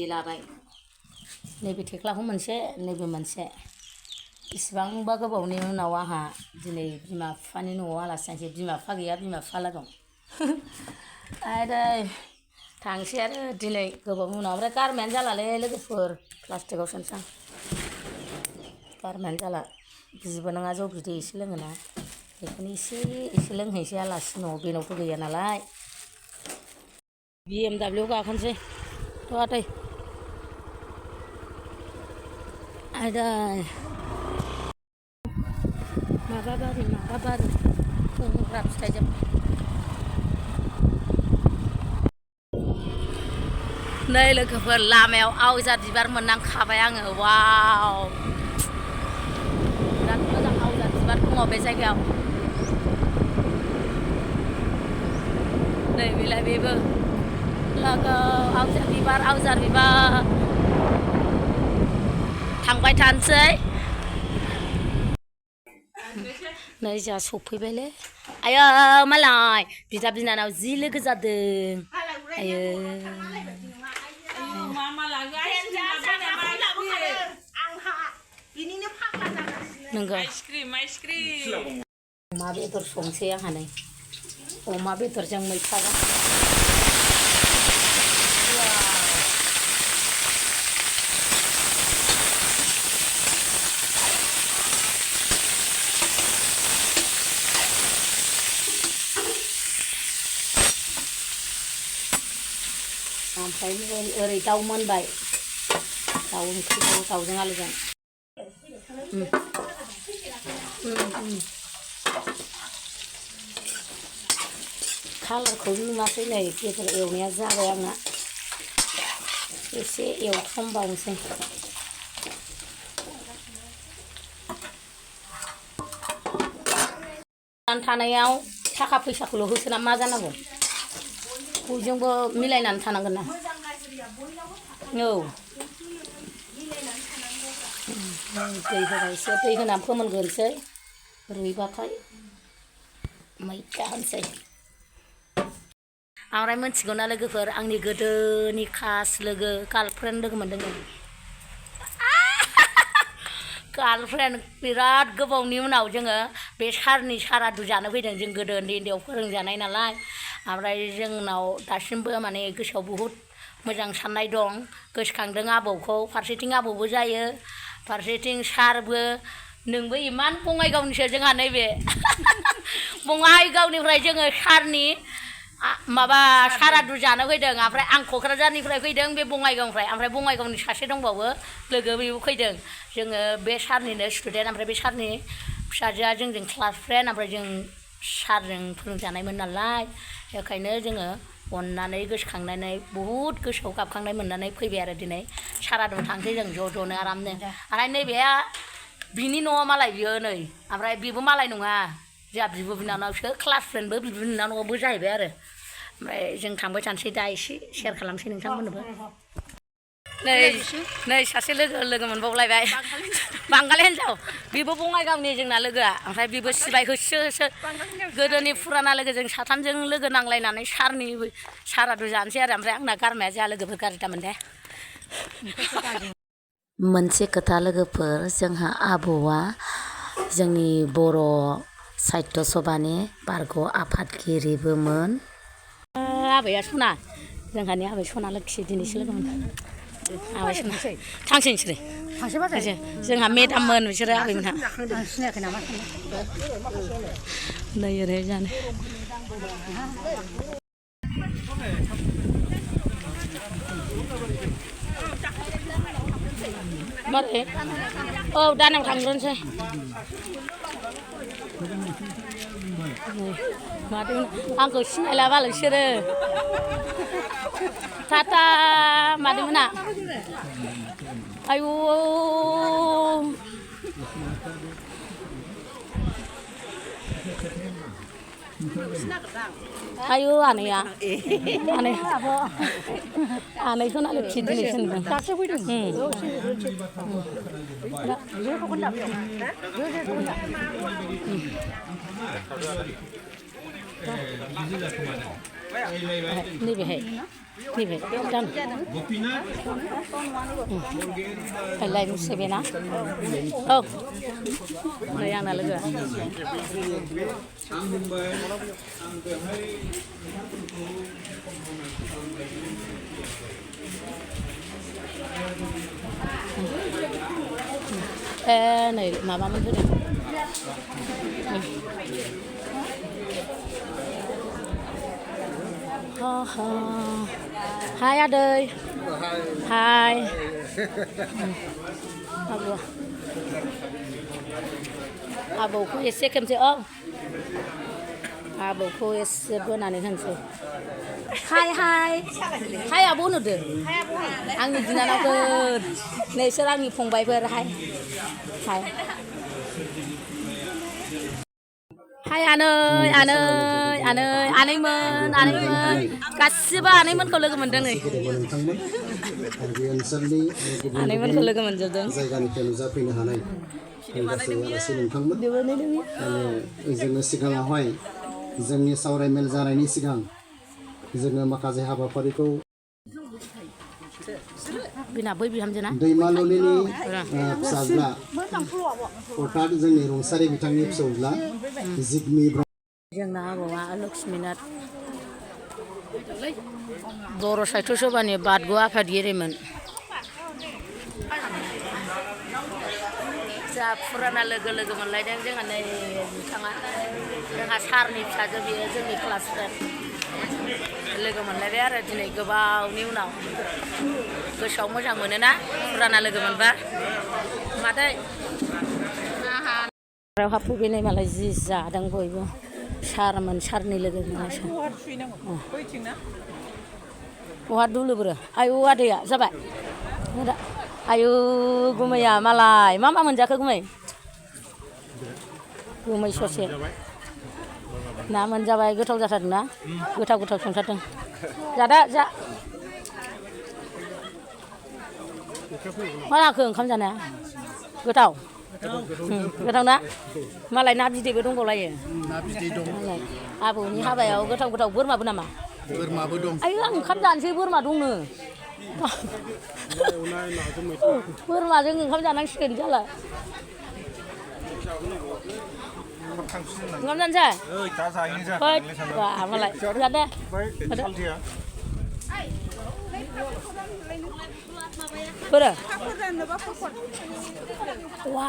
बिदि लाबाय नैबे थेख्लाखौ मोनसे नैबे मोनसे इसिबांबा गोबावनि उनाव आंहा दिनै बिमा बिफानि न'आव आलासि थांसै बिमा बिफा गैया बिमा बिफाल' दं आरो थांसै आरो दिनै गोबावनि उनाव ओमफ्राय गारमायानो जालालै लोगोफोर प्लास्टिकआव सोनोसै आं गारमायानो जाला बिबो नङा जौ बिदै एसे लोङोना बेखौनो एसे लोंहैसै आलासि न'आव बेनावथ' गैया नालाय BMW गाखोनोसै थ' आदै माबा बारि खुमब्रा फिथाइ जोब नै लोगोफोर लामायाव आवजार बिबार मोननांखाबाय आङो वाव बिराद मोजां आवजार बिबार दङ बे जायगायाव नै बेलाय बेबो लोगो आवजार बिबार थांबाय थानोसै नै जोंहा सफैबायलै आयो मालाय बिदा बिनानाव जि लोगो जादों आयो नंगौ अमा बेदर संसै आंहा नै अमा बेदरजों मैथा ओमफ्राय ओरै दाउ मोनबाय दाउ ओंख्रिखौ दाउजों आलुजों कालारखौ नुवाखै नै बेदर एवनाया जाबाय आंना एसे एवथ्रमबावनोसै थानायाव थाखा फैसाखौल' होसोना मा जानांगौ बयजोंबो मिलायनानै थानांगोन ना औ दै होबायसो दै होनानै फोमोनग्रोनोसै रुइबाथाय मैथा होनोसै ओमफ्राय मिथिगौना लोगोफोर आंनि गोदोनि खास लोगो गार्लफ्रेन्ड लोगो मोनदों गार्लफ्रेन्ड बिराद गोबावनि उनाव जोङो बे सारनि सारादु जानो फैदों जों गोदो उन्दैयाव फोरोंजानाय नालाय ओमफ्राय जोंनाव दासिमबो माने गोसोआव बहुद मोजां साननाय दं गोसोखांदों आबौखौ फारसेथिं आबौबो जायो फारसेथिं सारबो नोंबो इमान बङाइगावनिसो जोंहा नैबे बङाइगावनिफ्राय जोङो सारनि माबा सारादु जानो फैदों ओमफ्राय आं क'क्राझारनिफ्राय फैदों बे बङाइगावनिफ्राय ओमफ्राय बङाइगावनि सासे दंबावो लोगो बेबो फैदों जोङो बे सारनिनो स्टुडेन्ट ओमफ्राय बे सारनि फिसाजोआ जोंजों क्लास फ्रेन्ड ओमफ्राय जों सारजों फोरोंजानायमोन नालाय बेखायनो जोङो अननानै गोसोखांनानै बहुद गोसोआव गाबखांनाय मोननानै फैबाय आरो दिनै सारादु थांसै जों ज' ज'नो आरामनो ओमफ्राय नैबेया बिनि न'आ मालाय बियो नै ओमफ्राय बेबो मालाय नङा जोंहा बिब' बिनानावसो क्लास फ्रेन्डबो बिब' बिनानावबो जाहैबाय आरो ओमफ्राय जों थांबाय थानोसै दा एसे शेयार खालामसै नोंथांमोननोबो नै सासे लोगो मोनबावलायबाय बांगालि हिन्जाव बेबो बङाइगावनि जोंना लोगोआ ओमफ्राय बेबो सिबाय होसो गोदोनि फुराना लोगो जों साथामजों लोगो नांलायनानै सारनि सारादु जानोसै आरो ओमफ्राय आंना गारमाया जोंहा लोगोफोर गाज्रि दामोन दे मोनसे खोथा लोगोफोर जोंहा आबौआ जोंनि बर' साहित्य सभानि बारग' आफादगिरिबोमोन आबैया सना जोंहानि आबै सना लोखि दिनैसो लोगो मोनदों आबै सना थांसै नोंसोरो जोंहा मेदाममोन बिसोरो आबैमोनहा सिनायाखै नामा नै ओरै जानो मारै औ दानाव थांग्रोनोसै माथो आंखौ सिनायला बाल बिसोरो टाटा मादैमोना आयु आयु आनैया आनैखौ नालाय खि दिनैसो नुदों दासो फैदों नैबेहाय जान लाइभ सेबेना औ नै आंना लोगो नै माबामोन होदों Hai Adey. Hai. Abouku एसे खेमसे abouku एसे बोनानै होनसै हाय हाय आब' होनहरदो आंनि बिनानावफोर नोंसोर आंनि फंबायफोर हाय हाय आनैमोन गासिबो आनैमोनखौ लोगो मोनदों नै आनैमोनखौ लोगो मोनजोबदों जायगानिफ्राय नुजाफैनो हानाय गासै आलासि नोंथांमोन जोङो सिगाङावहाय जोंनि सावरायमेल जानायनि सिगां जोङो माखासे हाबाफारिखौ दैमालुलिनि फिसाज्ला हठात जोंनि रुंसारि बिथांनि फिसौज्ला जिगमि जोंना आबौआ लक्ष्मीनाथ बर' साहित्य सभानि बादगु आफादगिरिमोन जा फुराना लोगो मोनलायदों जोंहा नै बिथाङा जोंहा सारनि फिसाजो बियो जोंनि क्लासमेट लोगो मोनलायबाय आरो दिनै गोबावनि उनाव गोसोआव मोजां मोनोना फुराना लोगो मोनबा मादै हाबफैनाय मालाय जि जादों बयबो सारनि लोगो बहा दुलुब्रो आयु आदैया जाबाय आयु गुमैया मालाय मा मोनजाखो गुमै ससे ना मोनजाबाय गोथाव जाथारदों ना गोथाव संथारदों जादा जा मा जाखो ओंखाम जानाया गोथाव ना मालाय ना बिदैबो दंबावलायो आबौनि हाबायाव गोथाव बोरमाबो नामा बोरमाबो दं आयु आं ओंखाम जानोसै बोरमा दंनो बोरमाजों ओंखाम जानांसिगोन जाला ओंखाम जानोसै मालाय जादे बोरो वा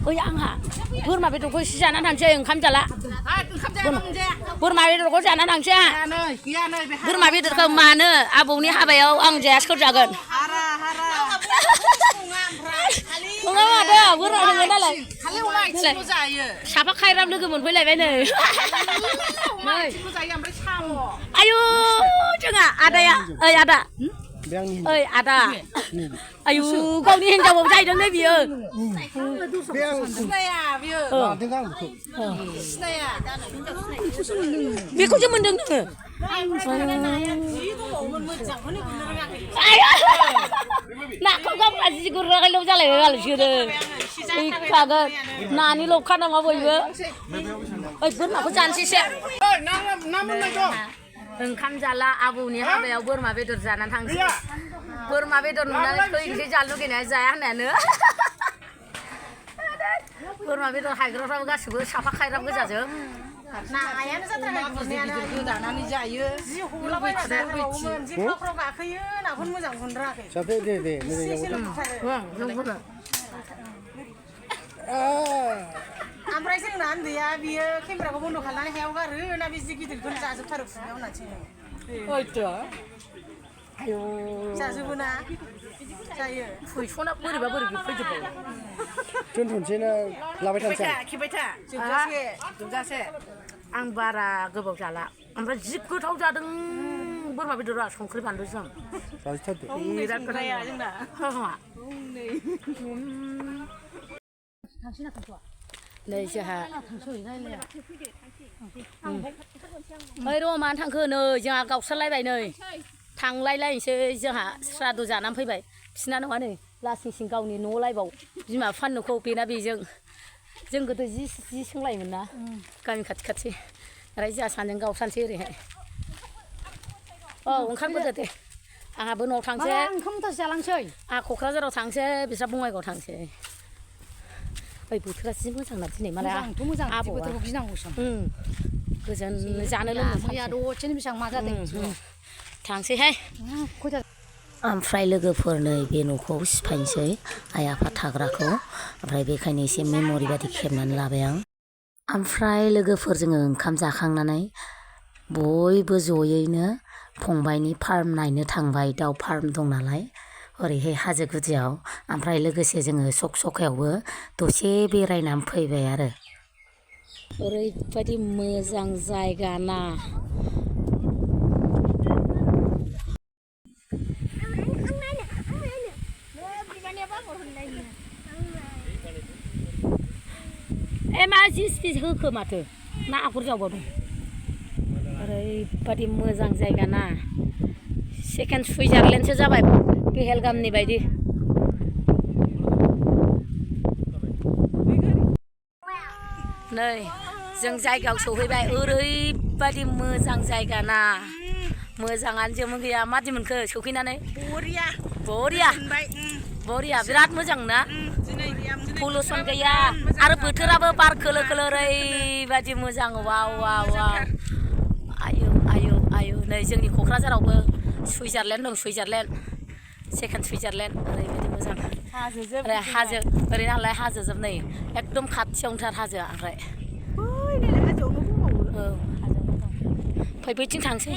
ओइ आंहा बोरमा बेदरखौ एसे जानानै थांसै ओंखाम जाला बोरमा बेदरखौ जानानै थांसै आंहा बोरमा बेदरखौ मानो आबौनि हाबायाव आं जाया सोर जागोन नङा माथो बोरमा दङ नालाय साफा खायराब लोगो मोनफैलायबाय नै आयु जोंहा आदाया ओइ आदा ओइ आदा आयु गावनि हिनजावाव जाहैदों नै बियो बेखौसो मोनदों नोङो नाखौ गावफ्रा जि गुरगायल' जालायबाय आलासिफोरो फैखागोन नानिल' खा नामा बयबो ओइ बोरमाखौ जानोसैसो ओंखाम जाला आबौनि हाबायाव बोरमा बेदर जानानै थांसै बोरमा बेदर नुनानै फैनोसै जानो लुगैनाया जाया होननायानो बोरमा बेदर हायग्राफ्राबो गासिबो साफा खायराब गोजाजोब नायानो जाथाराखै गुरनायानो गोदानानै जायो जि हमलाबायनानै जिफ्राव गाखोयो नाखौनो मोजां मोनराखै साफे दे ओमफ्राय जोंना उन्दैया बियो केमेराखौ बन्द' खालामनानै हायाव गारो ना बे जि गिदिरखौनो जाजोबथारो फुङाव होननानै जाजोबो ना जायो फैस'ना बोरैबा फैजोबबाय दोनथ'नोसै ना लाबाय थानोसै खिबाय था जोबजासे आं बारा गोबाव जाला ओमफ्राय जि गोथाव जादों बोरमा बेदरा संख्रि बानलुजों बिराद गोथाव जोंना नै जोंहा ओइ र' मानो थांखो नै जोंहा गावस्रालायबाय नै थांलायलायनोसै जोंहा स्राद' जानानै फैबाय बिसिना नङा नै लासिं सिं गावनि न' लायबाव बिमा बिफानि न'खौ बेना बेजों जों गोदो जि सोंलायोमोन ना गामि खाथि रायजो जोंहा सानैजों गावस्रानोसै ओरैहाय औ ओंखारबोदो दे आंहाबो न'आव थांसै ओंखाम मुथासे जालांसै आंहा क'क्राझाराव थांसै बिस्रा बङाइगावआव थांसै ओइ बोथोरा जि मोजां ना दिनै मालाय मोजांथ' मोजां आबौआ बोथोरखौ गिनांगौसो गोजोन जानो लोंनो मैया दसेनो बेसेबां मा जादों थांसैहाय खयथा ओमफ्राय लोगोफोर नै बे न'खौ सिफायनोसै आइ आफा थाग्राखौ ओमफ्राय बेखायनो एसे मेम'रि बादि खेबनानै लाबाय आं ओमफ्राय लोगोफोर जोङो ओंखाम जाखांनानै बयबो ज'यैनो फंबायनि फार्म नायनो थांबाय दाउ फार्म दं नालाय ओरैहाय हाजो गुदियाव ओमफ्राय लोगोसे जोङो सखायावबो दसे बेरायनानै फैबाय आरो ओरैबायदि मोजां जायगा ना ए मा जिनिस होखो माथो ना आखर जावबावदों ओरैबायदि मोजां जायगा ना सेकेन्ड सुइजारलेण्डसो जाबाय पेहेलगामनि बायदि नै जों जायगायाव सहैबाय ओरैबायदि मोजां जायगा ना मोजाङानो जेबो गैया मादि मोनखो सौफैनानै बरिया बिराद मोजां ना पलुसन गैया आरो बोथोराबो बार खोलो खोलो ओरैबायदि मोजां वाव वाव वाव आयु नै जोंनि क'क्राझारावबो सुइजारलेण्ड दं सुइजारलेण्ड सेकेन्ड सुइजारलेण्ड ओरैबायदि मोजां ओरै हाजो ओरै नालाय हाजोजोब नै एकदम खाथियावनोथार हाजोआ ओमफ्राय फै बैथिं थांसै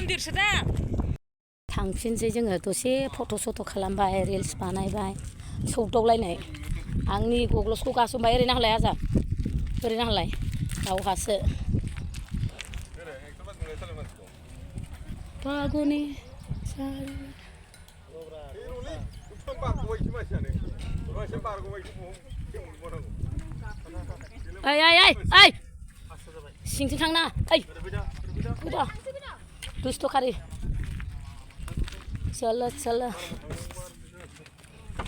थांफिनसै जोङो दसे फट' सट' खालामबाय रिल्स बानायबाय सौदावलायनाय आंनि गग्लसखौ गासोमबाय ओरै नाहरलाय आजा ओरै नाहरलाय दावहासो फागुनि ओइ सिंथिं थांना ओइ फैदा दुस्थ'खारि चलो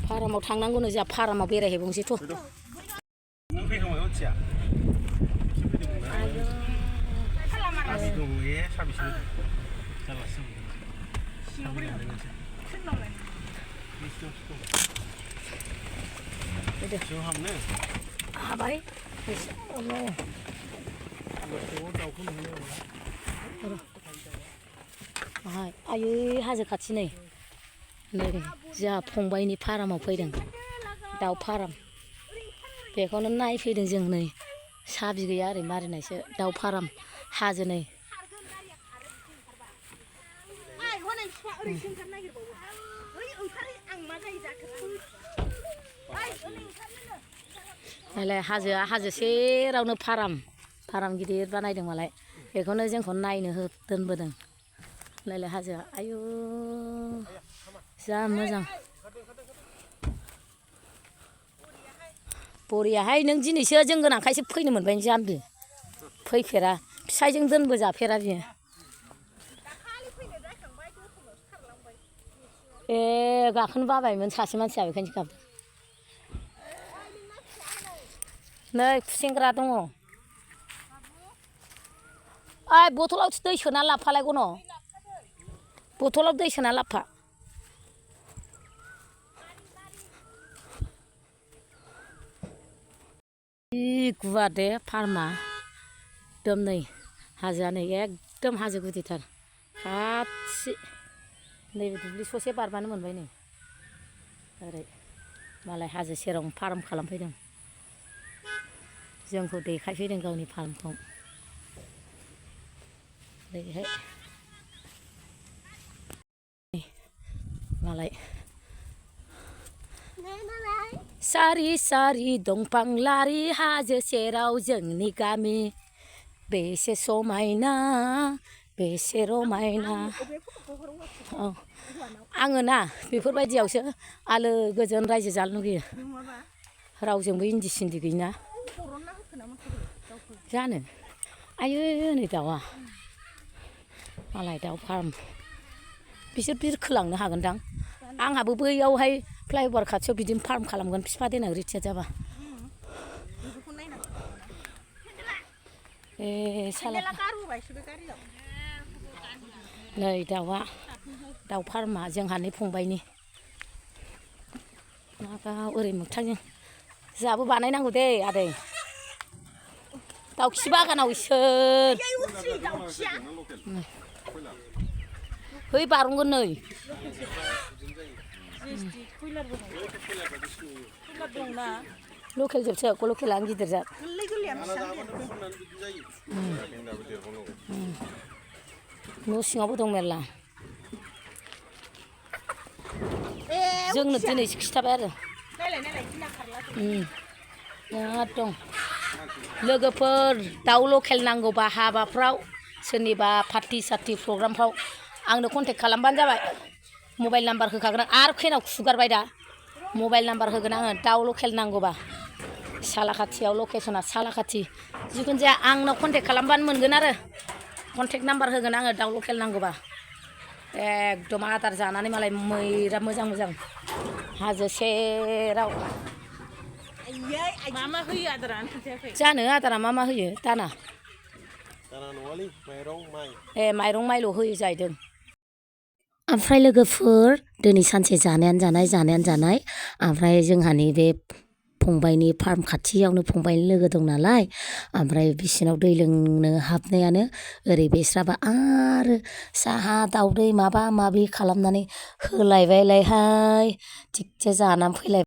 फारामाव थांनांगौनो जोंहा फारामाव बेरायहैबावनोसैथ' हाबाय आयै हाजो खाथि नै जोंहा फंबायनि फारामाव फैदों दाउ फाराम बेखौनो नायफैदों जों नै साबि गैया ओरै मारिनायसो दाउ फाराम हाजो नै नायलाय हाजोआ हाजो सेरावनो फाराम गिदिर बानायदों मालाय बेखौनो जोंखौ नायनो दोनबोदों नायलाय हाजोआ आयु जा मोजां बरियाहाय नों दिनैसो जों गोनांखायसो फैनो मोनबाय जाम्बि फैफेरा फिसायजों दोनबो जाफेरा बियो ए गाखोनो बाबायमोन सासे मानसिया बेखायनो गाबदों नै खुसेंग्रा दङ ओइ बथलाव दै सोना लाबफालाय गन' बथलाव दै सोना लाबफा जि गुवार दे फार्मा एकदम नै हाजोआ नै एकदम हाजो गुदिथार खाथि नैबे दुब्लि ससे बारबानो मोनबाय नै ओरै मालाय हाजो सेराव फार्म खालामफैदों जोंखौ देखायफैदों गावनि फार्मखौ ओरैहाय मालाय सारि सारि दंफां लारि हाजो सेराव जोंनि गामि बेसे समायना बेसे रमायना औ आङो ना बेफोरबायदियावसो आलो गोजोन रायजो जानो लुगैयो रावजोंबो इन्दि सिन्दि गैया जानो आयु नै दाउआ मालाय दाउ फार्म बिसोर बिरखोलांनो हागोनदां आंहाबो बैयावहाय फ्लाइअभार खाथियाव बिदिनो फार्म खालामगोन बिफा देनां रिटायार जाबा ए साला नै दाउआ दाउ फार्मा जोंहानि फंबायनि मागाव ओरै मोगथांजों जोंहाबो बानायनांगौ दे आदै दाउखि बागानाव इसोर है बारंगोन नै लकेल जोबसो लकेलानो गिदिर जा न' सिङावबो दं मेरला जोंनो दिनैसो खिथाबाय आरो बिराद दं लोगोफोर दाउ लकेल नांगौबा हाबाफ्राव सोरनिबा पार्टि सार्टि प्रग्रामफ्राव आंनो कन्टेक्ट खालामबानो जाबाय मबाइल नाम्बार होखागोन आं आरो खेनाव खुगारबाय दा मबाइल नाम्बार होगोन आङो दाउ लकेल नांगौबा सालाखाथियाव लकेसना सालाखाथि जिखुनु जाया आंनाव कन्टेक्ट खालामबानो मोनगोन आरो कन्टेक्ट नाम्बार होगोन आङो दाउ लकेल नांगौबा एकदम आदार जानानै मालाय मैरा मोजां मोजां हाजो सेराव मा मा होयो आदारानो खोन्थायाखै जानो आदारा मा मा होयो दाना नङालै माइरं माइ माइरं माइल' होयो जाहैदों ओमफ्राय लोगोफोर दिनै सानसे जानायानो जानाय ओमफ्राय जोंहानि बे फंबायनि फार्म खाथियावनो फंबायनि लोगो दं नालाय ओमफ्राय बिसिनाव दै लोंनो हाबनायानो ओरै बेस्राबा आरो साहा दाउदै माबा माबि खालामनानै होलायबायलायहाय थिगसे जानानै फैलाय